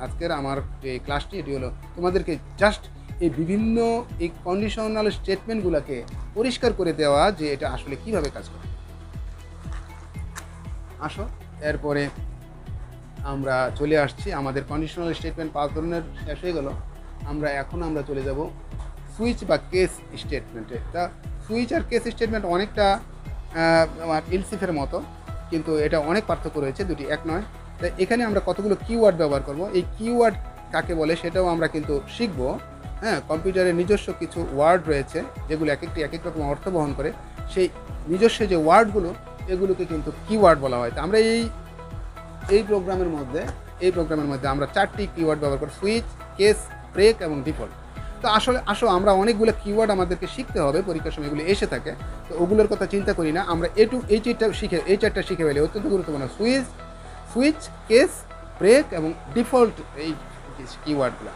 A: আজকের আমার যে ক্লাসটি, এটি হলো তোমাদেরকে জাস্ট এই বিভিন্ন এই কন্ডিশনাল স্টেটমেন্টগুলোকে পরিষ্কার করে দেওয়া যে এটা আসলে কিভাবে কাজ করে। আসো, এরপরে আমরা চলে আসছি আমাদের কন্ডিশনাল স্টেটমেন্ট 5 ধরনের শেষ হয়ে গেল। আমরা চলে যাব সুইচ বা কেস স্টেটমেন্টে। তা সুইচ আর কেস স্টেটমেন্ট অনেকটা ইলসিফের মতো, কিন্তু এটা অনেক পার্থক্য রয়েছে, দুটি এক নয়। তাই এখানে আমরা কতগুলো কিওয়ার্ড ব্যবহার করব, এই কিওয়ার্ড কাকে বলে সেটাও আমরা কিন্তু শিখব। হ্যাঁ, কম্পিউটারের নিজস্ব কিছু ওয়ার্ড রয়েছে যেগুলো এক এক রকম অর্থ বহন করে। সেই নিজস্ব যে ওয়ার্ডগুলো এগুলোকে কিন্তু কিওয়ার্ড বলা হয়। তো আমরা এই প্রোগ্রামের মধ্যে আমরা 4টি কিওয়ার্ড ব্যবহার করি, সুইচ, কেস, ব্রেক এবং ডিফল্ট। তো আসো আমরা অনেকগুলো কিওয়ার্ড আমাদেরকে শিখতে হবে, পরীক্ষার সময় এগুলো এসে থাকে। তো ওগুলোর কথা চিন্তা করি না, আমরা এই চারটা শিখে ফেলি, অত্যন্ত গুরুত্বপূর্ণ। সুইচ, কেস, ব্রেক এবং ডিফল্ট, এই কিওয়ার্ডগুলো।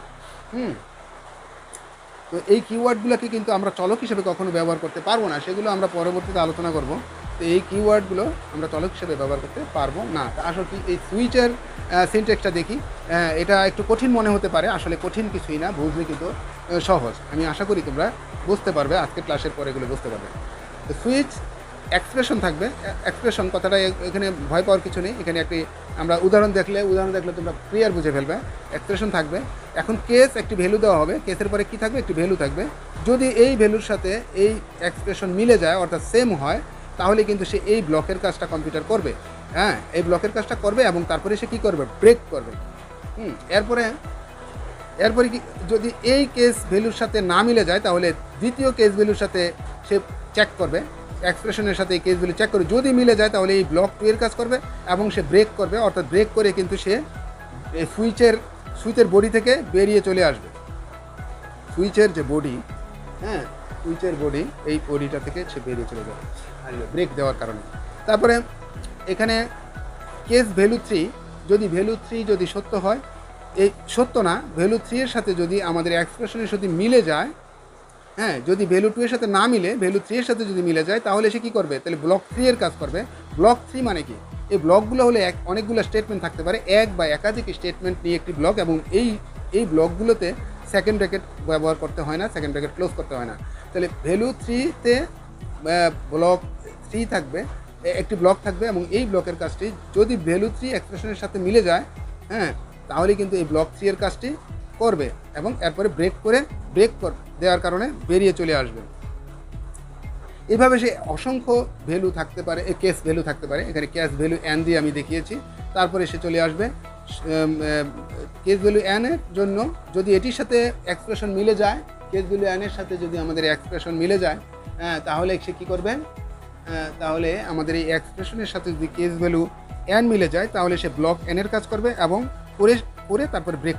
A: তো এই কিওয়ার্ডগুলোকে কিন্তু আমরা চলক হিসেবে কখনো ব্যবহার করতে পারবো না, সেগুলো আমরা পরবর্তীতে আলোচনা করব। তো এই কিওয়ার্ডগুলো আমরা চলক হিসেবে ব্যবহার করতে পারবো না। তা আসলে কি এই সুইচের সিনট্যাক্সটা দেখি, এটা একটু কঠিন মনে হতে পারে, আসলে কঠিন কিছুই না, বুঝলে কিন্তু সহজ। আমি আশা করি তোমরা বুঝতে পারবে, আজকে ক্লাসের পরে এগুলো বুঝতে পারবে। তো সুইচ এক্সপ্রেশন থাকবে, এক্সপ্রেশন কথাটা এখানে ভয় পাওয়ার কিছু নেই। এখানে একটি আমরা উদাহরণ দেখলে তোমরা ক্লিয়ার বুঝে ফেলবে। এক্সপ্রেশন থাকবে। এখন কেস একটি ভ্যালু দেওয়া হবে, কেসের পরে কি থাকবে, একটি ভ্যালু থাকবে। যদি এই ভ্যালুর সাথে এই এক্সপ্রেশন মিলে যায়, অর্থাৎ সেম হয়, তাহলে কিন্তু সে এই ব্লকের কাজটা কম্পিউটার করবে। হ্যাঁ, এই ব্লকের কাজটা করবে এবং তারপরে সে কী করবে, ব্রেক করবে। এরপরে কি, যদি এই কেস ভ্যালুর সাথে না মিলে যায়, তাহলে দ্বিতীয় কেস ভ্যালুর সাথে সে চেক করবে, এক্সপ্রেশনের সাথে এই কেস ভ্যালু চেক করবে। যদি মিলে যায় তাহলে এই ব্লক 2 এর কাজ করবে এবং সে ব্রেক করবে, অর্থাৎ ব্রেক করে কিন্তু সে সুইচের বডি থেকে বেরিয়ে চলে আসবে। সুইচের যে বডি, হ্যাঁ, সুইচের বডি, এই বডিটা থেকে সে বেরিয়ে চলে যাবে ব্রেক দেওয়ার কারণে। তারপরে এখানে কেস ভ্যালু 3, যদি ভ্যালু 3 যদি সত্য হয়, এই সত্য না, ভ্যালু 3 এর সাথে যদি আমাদের এক্সপ্রেশনের সাথে মিলে যায়, হ্যাঁ, যদি ভ্যালু 2 এর সাথে না মিলে, ভ্যালু 3 এর সাথে যদি মিলে যায়, তাহলে সে কী করবে, তাহলে ব্লক 3 এর কাজ করবে। ব্লক 3 মানে কি, এই ব্লকগুলো হলে অনেকগুলো স্টেটমেন্ট থাকতে পারে, এক বা একাধিক স্টেটমেন্ট নিয়ে একটি ব্লক, এবং এই ব্লকগুলোতে সেকেন্ড ব্র্যাকেট ব্যবহার করতে হয় না, সেকেন্ড ব্র্যাকেট ক্লোজ করতে হয় না। তাহলে ভ্যালু 3-তে ব্লক 3 থাকবে, একটি ব্লক থাকবে, এবং এই ব্লকের কাজটি যদি ভ্যালু 3 এক্সপ্রেশনের সাথে মিলে যায়, হ্যাঁ, তাহলে কিন্তু এই ব্লক 3 এর কাজটি করবে এবং এরপরে ব্রেক দেওয়ার কারণে বেরিয়ে চলে আসবে। এইভাবে সে অসংখ্য ভ্যালু থাকতে পারে, কেস ভ্যালু থাকতে পারে। এখানে কেস ভ্যালু n দিয়ে আমি দেখিয়েছি। তারপরে সে চলে আসবে কেস ভ্যালু n এর জন্য, যদি এটির সাথে এক্সপ্রেশন মিলে যায়, কেস ভ্যালু n এর সাথে যদি আমাদের এক্সপ্রেশন মিলে যায়, তাহলে সে কী করবেন, তাহলে আমাদের এই এক্সপ্রেশনের সাথে যদি কেস ভ্যালু n মিলে যায়, তাহলে সে ব্লক n এর কাজ করবে এবং করে তারপরে ব্রেক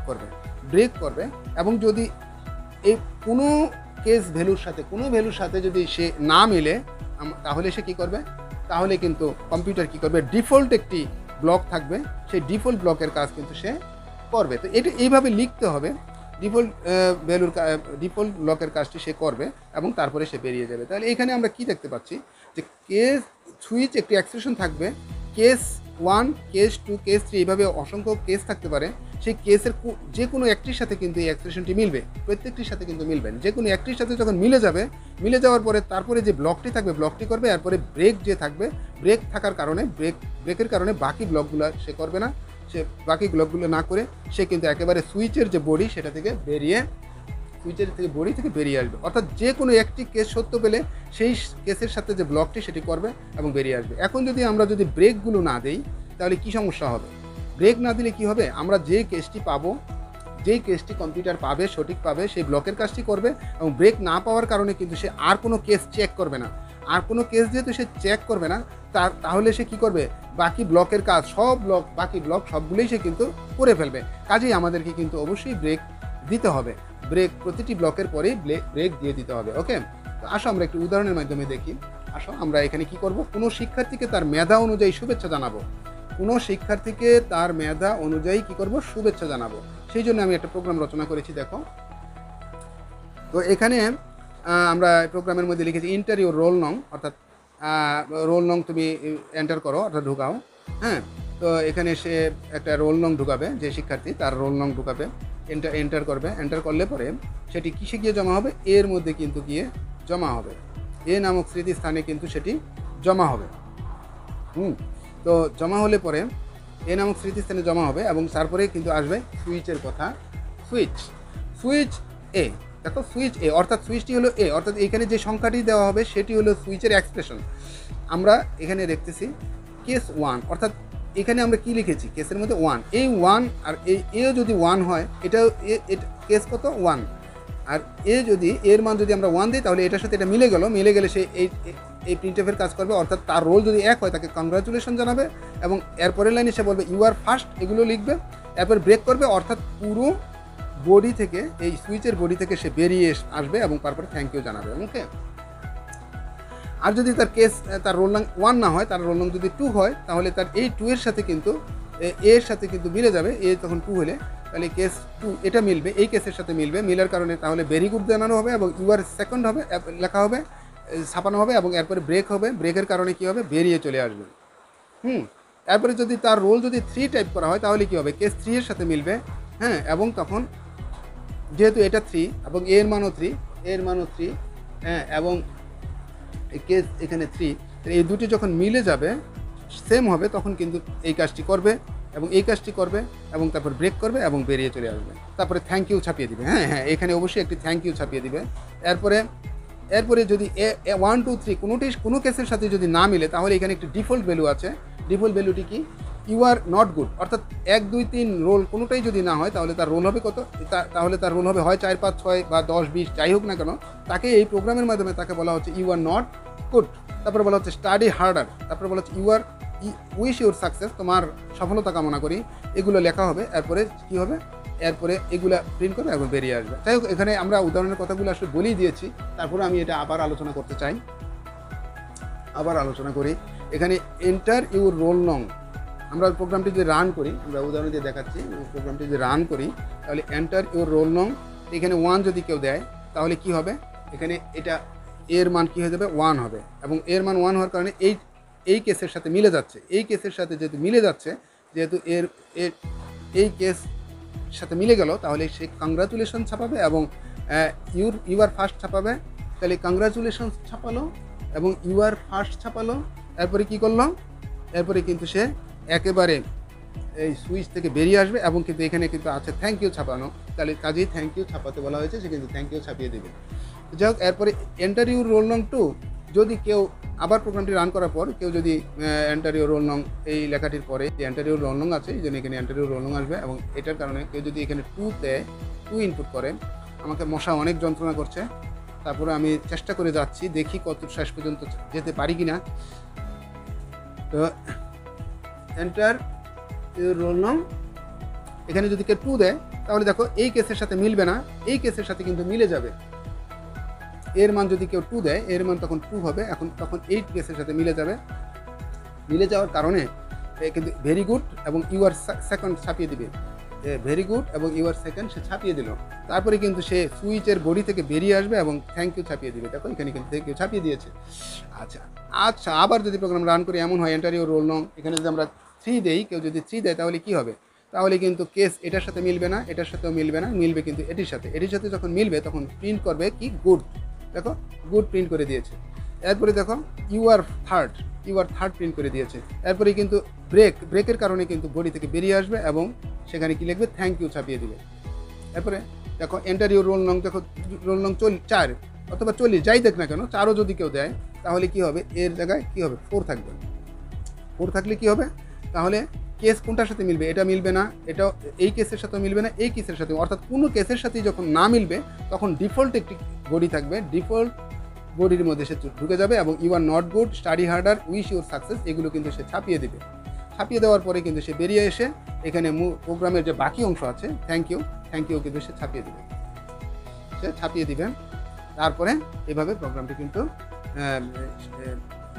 A: করবে। এবং যদি এই কোনো কেস ভ্যালুর সাথে যদি সে না মিলে, তাহলে সে কী করবে, তাহলে কিন্তু কম্পিউটার কী করবে, ডিফল্ট একটি ব্লক থাকবে, সেই ডিফল্ট ব্লকের কাজ কিন্তু সে করবে। তো এটা এইভাবে লিখতে হবে, ডিফল্ট ব্লকের কাজটি সে করবে এবং তারপরে সে বেরিয়ে যাবে। তাহলে এখানে আমরা কি দেখতে পাচ্ছি, যে কেস সুইচ একটি এক্সপ্রেশন থাকবে, কেস 1, কেস 2, কেস 3, এইভাবে অসংখ্য কেস থাকতে পারে। সেই কেসের যে কোনো একটির সাথে কিন্তু এই এক্সপ্রেশনটি মিলবে, প্রত্যেকটির সাথে কিন্তু মিলবে। যে কোনো একটির সাথে যখন মিলে যাওয়ার পরে তারপরে যে ব্লকটি থাকবে, ব্লকটি করবে। এরপরে ব্রেক যে থাকবে, ব্রেকের কারণে বাকি ব্লকগুলো সে করবে না, সে বাকি ব্লকগুলো না করে সে কিন্তু একেবারে সুইচের যে বডি, সেটা থেকে বডি থেকে বেরিয়ে আসবে। অর্থাৎ যে কোনো একটি কেস সত্য পেলে সেই কেসের সাথে যে ব্লকটি সেটি করবে এবং বেরিয়ে আসবে। এখন যদি আমরা ব্রেকগুলো না দিই, তাহলে কি সমস্যা হবে? ব্রেক না দিলে কি হবে, আমরা যেই কেসটি কম্পিউটার পাবে, সঠিক পাবে, সেই ব্লকের কাজটি করবে এবং ব্রেক না পাওয়ার কারণে কিন্তু সে আর কোনো কেস চেক করবে না। আর কোনো কেস যেহেতু সে চেক করবে না, তাহলে সে কি করবে, বাকি ব্লকের কাজ বাকি ব্লক সবগুলোই সে কিন্তু করে ফেলবে। কাজেই আমাদেরকে কিন্তু অবশ্যই ব্রেক দিতে হবে, প্রতিটি ব্লকের পরেই ব্রেক দিয়ে দিতে হবে। ওকে, তো আসো আমরা একটু উদাহরণের মাধ্যমে দেখি। আসো আমরা এখানে কি করব, কোনো শিক্ষার্থীকে তার মেধা অনুযায়ী শুভেচ্ছা জানাবো। শুভেচ্ছা জানাবো, সেই জন্য আমি একটা প্রোগ্রাম রচনা করেছি। দেখো, তো এখানে আমরা প্রোগ্রামের মধ্যে লিখেছি এন্টার ইউর রোল নং, অর্থাৎ রোল নং তুমি এন্টার করো, অর্থাৎ ঢুকাও। হ্যাঁ, তো এখানে সে একটা রোল নং ঢুকাবে, যে শিক্ষার্থী তার রোল নং ঢুকাবে, এন্টার করবে। এন্টার করলে পরে সেটি কিসে গিয়ে জমা হবে, এর মধ্যে কিন্তু গিয়ে জমা হবে, এ নামক স্মৃতিস্থানে কিন্তু সেটি জমা হবে। তো জমা হলে পরে এ নামক স্মৃতিস্থানে জমা হবে এবং তারপরে কিন্তু আসবে সুইচের কথা। সুইচ এ, দেখো সুইচ এ, অর্থাৎ সুইচটি হলো এ, অর্থাৎ এখানে যে সংখ্যাটি দেওয়া হবে সেটি হলো সুইচের এক্সপ্রেশন। আমরা এখানে দেখতেছি কেস 1, অর্থাৎ এখানে আমরা কি লিখেছি, কেসের মধ্যে 1, এই 1 আর এ যদি 1 হয়, এটা কেস কত 1, আর এর মান যদি আমরা 1 দিই, তাহলে এটার সাথে এটা মিলে গেলে সেই এই প্রিন্টএফের কাজ করবে, অর্থাৎ তার রোল যদি 1 হয় তাকে কংগ্রাচুলেশন জানাবে, এবং এরপরের লাইনে সে বলবে ইউ আর ফার্স্ট, এগুলো লিখবে। এরপর ব্রেক করবে, অর্থাৎ পুরো বডি থেকে, এই সুইচের বডি থেকে সে বেরিয়ে আসবে এবং তারপরে থ্যাংক ইউ জানাবে। ওকে। আর যদি তার রোল নং 1 না হয়, তার রোল নং যদি 2 হয়, তাহলে তার এই 2 এর সাথে কিন্তু এর সাথে কিন্তু মিলে যাবে। এ তখন 2 হলে তাহলে কেস 2 এটা মিলবে, এই কেসের সাথে মিলবে, মিলার কারণে তাহলে ভেরি গুড জানানো হবে এবং ইউ আর সেকেন্ড হবে, লেখা হবে, ছাপানো হবে, এবং এরপরে ব্রেক হবে, ব্রেকের কারণে কী হবে, বেরিয়ে চলে আসবে। এরপরে যদি তার রোল যদি 3 টাইপ করা হয়, তাহলে কী হবে, কেস 3 এর সাথে মিলবে। হ্যাঁ, এবং তখন যেহেতু এটা 3 এবং এর মানও 3, হ্যাঁ, এবং কেস এখানে 3, এই দুটি যখন মিলে যাবে, সেম হবে, তখন কিন্তু এই কাজটি করবে এবং এই কাজটি করবে এবং তারপর ব্রেক করবে এবং বেরিয়ে চলে আসবে। তারপরে থ্যাংক ইউ ছাপিয়ে দিবে। হ্যাঁ হ্যাঁ, এখানে অবশ্যই একটি থ্যাংক ইউ ছাপিয়ে দিবে। এরপরে যদি 1 2 3 কোনো কেসের সাথে যদি না মিলে, তাহলে এখানে একটি ডিফল্ট ভ্যালু আছে। ডিফল্ট ভ্যালুটি কি, ইউ আর নট গুড, অর্থাৎ 1 2 3 রোল কোনোটাই যদি না হয়, তাহলে তার রোল হবে কত, তাহলে তার রোল হবে হয় 4 5 6 বা 10 20 যাই হোক না কেন, তাকে এই প্রোগ্রামের মাধ্যমে তাকে বলা হচ্ছে ইউ আর নট গুড। তারপরে বলা হচ্ছে স্টাডি হার্ডার, তারপরে বলা হচ্ছে you are wish your success, তোমার সফলতা কামনা করি, এগুলো লেখা হবে। এরপরে কী হবে, এরপরে এগুলা প্রিন্ট করে এবং বেরিয়ে আসবে। যাই হোক, এখানে আমরা উদাহরণের কথাগুলো আসলে বলেই দিয়েছি, তারপরে আমি এটা আবার আলোচনা করতে চাই, আবার আলোচনা করি। এখানে এন্টার ইউর রোল নং, আমরা প্রোগ্রামটি যদি রান করি, আমরা উদাহরণ দিয়ে দেখাচ্ছি, প্রোগ্রামটি যদি রান করি, তাহলে এন্টার ইউর রোল নং, এখানে 1 যদি কেউ দেয়, তাহলে কি হবে, এখানে এটা এর মান কী হয়ে যাবে, 1 হবে, এবং এর মান 1 হওয়ার কারণে এই কেসের সাথে মিলে যাচ্ছে, এই কেসের সাথে যেহেতু মিলে যাচ্ছে, যেহেতু এই কেস সাথে মিলে গেল, তাহলে সে কংগ্রাচুলেশন ছাপাবে এবং ইউ আর ফার্স্ট ছাপাবে। তাহলে কংগ্রাচুলেশন ছাপালো এবং ইউ আর ফার্স্ট ছাপালো। এরপরে কি করলো, এরপরে কিন্তু সে একেবারে এই সুইচ থেকে বেরিয়ে আসবে এবং কিন্তু এখানে কিন্তু আছে থ্যাংক ইউ ছাপানো, তাহলে কাজেই থ্যাংক ইউ ছাপাতে বলা হয়েছে, সে কিন্তু থ্যাংক ইউ ছাপিয়ে দেবে। যাই হোক, এরপরে এন্টার ইউর রোল নং 2, যদি কেউ আবার প্রোগ্রামটি রান করার পর কেউ যদি এন্টার ইউর রোল নং এই লেখাটির পরে যে এন্টার ইউর রোল নং আছে, এই জন্য এখানে এন্টার ইউর রোল নং আসবে, এবং এটার কারণে কেউ যদি এখানে 2 ইনপুট করে, আমাকে মশা অনেক যন্ত্রণা করছে, তারপরে আমি চেষ্টা করে যাচ্ছি, দেখি কত শেষ পর্যন্ত যেতে পারি কিনা। তো এন্টার ইউর রোল নং, এখানে যদি কেউ 2 দেয়, তাহলে দেখো এই কেসের সাথে মিলবে না, এই কেসের সাথে কিন্তু মিলে যাবে। এর মান যদি কেউ 2 দেয়, এর মান তখন 2 হবে, তখন 8 কেসের সাথে মিলে যাবে। মিলে যাওয়ার কারণে কিন্তু ভেরি গুড এবং ইউ আর সেকেন্ড ছাপিয়ে দিবে, ভেরি গুড এবং ইউ আর সেকেন্ড সে ছাপিয়ে দিল। তারপরে কিন্তু সে সুইচের বডি থেকে বেরিয়ে আসবে এবং থ্যাংক ইউ ছাপিয়ে দিবে। দেখো এখানে কিন্তু থ্যাংক ইউ ছাপিয়ে দিয়েছে। আচ্ছা, আবার যদি প্রোগ্রাম রান করি, এমন হয় এন্টার ইউর রোল নং, এখানে যদি আমরা 3 দেই, কেউ যদি 3 দেয়, তাহলে কি হবে, তাহলে কিন্তু কেস এটার সাথে মিলবে না, এটার সাথেও মিলবে না, মিলবে কিন্তু এটির সাথে যখন মিলবে, তখন প্রিন্ট করবে কি, গুড। দেখো গুড প্রিন্ট করে দিয়েছে। এরপরে দেখো ইউ আর থার্ড প্রিন্ট করে দিয়েছে। এরপরে কিন্তু ব্রেকের কারণে কিন্তু বডি থেকে বেরিয়ে আসবে এবং সেখানে কি লিখবে, থ্যাংক ইউ ছাপিয়ে দিবে। এরপরে দেখো এন্টার ইউর রোল নং, দেখো রোল নং 4 অথবা 40 যাই দেখ না কেন, 4ও যদি কেউ দেয়, তাহলে কি হবে, এর জায়গায় কি হবে, 4 থাকবে। 4 থাকলে কি হবে, তাহলে কেস কোনটার সাথে মিলবে, এটা মিলবে না, এটাও এই কেসের সাথেও মিলবে না, এই কেসের সাথে, অর্থাৎ কোনো কেসের সাথেই যখন না মিলবে, তখন ডিফল্ট একটি বডি থাকবে, ডিফল্ট বডির মধ্যে সে ঢুকে যাবে এবং you are not good, study harder, wish your success, এগুলো কিন্তু সে ছাপিয়ে দেবে। ছাপিয়ে দেওয়ার পরে কিন্তু সে বেরিয়ে এসে এখানে প্রোগ্রামের যে বাকি অংশ আছে, থ্যাংক ইউ কিন্তু সে ছাপিয়ে দিবে। তারপরে এভাবে প্রোগ্রামটি কিন্তু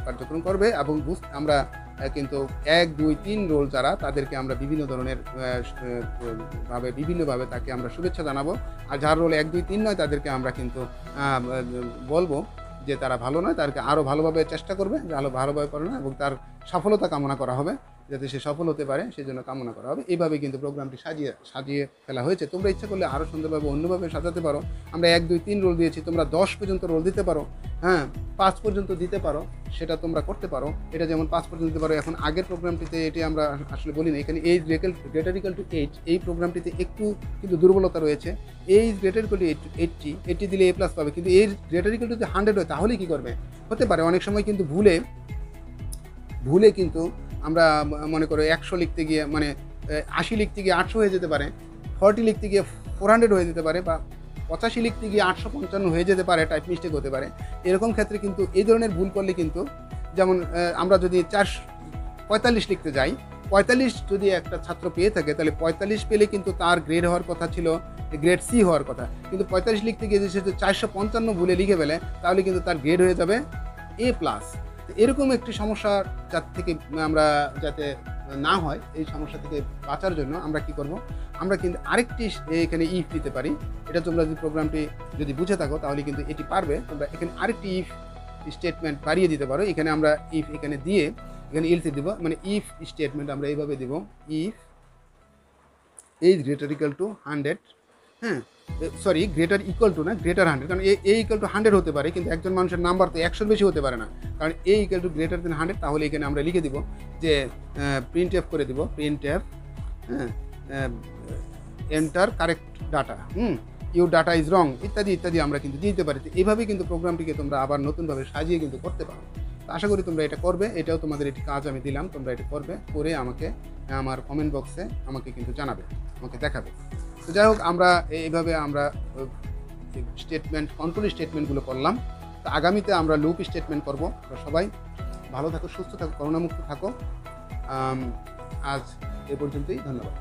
A: কার্যক্রম করবে এবং আমরা কিন্তু 1 2 3 রোল যারা, তাদেরকে আমরা বিভিন্নভাবে তাকে আমরা শুভেচ্ছা জানাবো। আর যার রোল 1 2 3 নয়, তাদেরকে আমরা কিন্তু বলবো যে তারা ভালো নয়, তাদেরকে আরও ভালোভাবে চেষ্টা করবে, যে আরও ভালোভাবে পারে না, এবং তার সফলতা কামনা করা হবে, যাতে সে সফল হতে পারে সেজন্য কামনা করা হবে। এইভাবে কিন্তু প্রোগ্রামটি সাজিয়ে ফেলা হয়েছে। তোমরা ইচ্ছা করলে আরও সুন্দরভাবে অন্যভাবে সাজাতে পারো। আমরা 1 2 3 রোল দিয়েছি, তোমরা 10 পর্যন্ত রোল দিতে পারো, হ্যাঁ 5 পর্যন্ত দিতে পারো, সেটা তোমরা করতে পারো। এটা যেমন 5 পর্যন্ত দিতে পারো। এখন আগের প্রোগ্রামটিতে এটি আমরা আসলে বলি না, এখানে এইজ গ্রেটার ইকুয়াল টু 8, এই প্রোগ্রামটিতে একটু কিন্তু দুর্বলতা রয়েছে। এইজ গ্রেটার ইকুয়াল টু 80 দিলে A+ পাবে, কিন্তু এইজ গ্রেটার ইকুয়াল টু যদি 100 হয়, তাহলে কী করবে, হতে পারে অনেক সময় কিন্তু ভুলে কিন্তু আমরা মনে করো 100 লিখতে গিয়ে, মানে 80 লিখতে গিয়ে 800 হয়ে যেতে পারে, 40 লিখতে গিয়ে 400 হয়ে যেতে পারে, বা 85 লিখতে গিয়ে 855 হয়ে যেতে পারে, টাইপ মিস্টেক হতে পারে। এরকম ক্ষেত্রে কিন্তু এই ধরনের ভুল করলে কিন্তু, যেমন আমরা যদি 45 লিখতে যাই, 45 যদি একটা ছাত্র পেয়ে থাকে, তাহলে 45 পেলে কিন্তু তার গ্রেড হওয়ার কথা ছিল গ্রেড সি হওয়ার কথা, কিন্তু 45 লিখতে গিয়ে যদি 455 ভুলে লিখে ফেলে, তাহলে কিন্তু তার গ্রেড হয়ে যাবে এ প্লাস। এরকম একটি সমস্যা থেকে আমরা যাতে না হয়, এই সমস্যা থেকে বাঁচার জন্য আমরা কি করব, আমরা কিন্তু আরেকটি এখানে ইফ দিতে পারি। এটা তোমরা যদি প্রোগ্রামটি যদি বুঝে থাকো তাহলে কিন্তু এটি পারবে। তোমরা এখানে আরেকটি ইফ স্টেটমেন্ট বাড়িয়ে দিতে পারো। এখানে আমরা ইফ এখানে দিয়ে এখানে এলসে দিব, মানে ইফ স্টেটমেন্ট আমরা এইভাবে দিব, if age greater equal two 100, হ্যাঁ সরি গ্রেটার ইকুয়াল টু না, গ্রেটার 100, কারণ এ ইকুয়াল টু 100 হতে পারে, কিন্তু একজন মানুষের নাম্বার তো 100-র বেশি হতে পারে না, কারণ এ ইকুয়াল টু গ্রেটার দেন 100। তাহলে এখানে আমরা লিখে দিব যে প্রিন্ট এফ করে দিব, প্রিন্ট এফ, হ্যাঁ enter correct data, your data is wrong, ইত্যাদি ইত্যাদি আমরা কিন্তু দিতে পারি। এইভাবে কিন্তু প্রোগ্রামটিকে তোমরা আবার নতুনভাবে সাজিয়ে কিন্তু করতে পারো। তো আশা করি তোমরা এটা করবে। এটাও তোমাদের একটি কাজ আমি দিলাম, তোমরা এটা করবে, করে আমাকে আমার কমেন্ট বক্সে আমাকে কিন্তু জানাবে, আমাকে দেখাবে। তো যাই হোক, আমরা এইভাবে আমরা স্টেটমেন্ট, কন্ট্রোল স্টেটমেন্টগুলো করলাম। তো আগামীতে আমরা লুপ স্টেটমেন্ট করবো। তো সবাই ভালো থাকো, সুস্থ থাকো, করোনামুক্ত থাকো। আজ এ পর্যন্তই, ধন্যবাদ।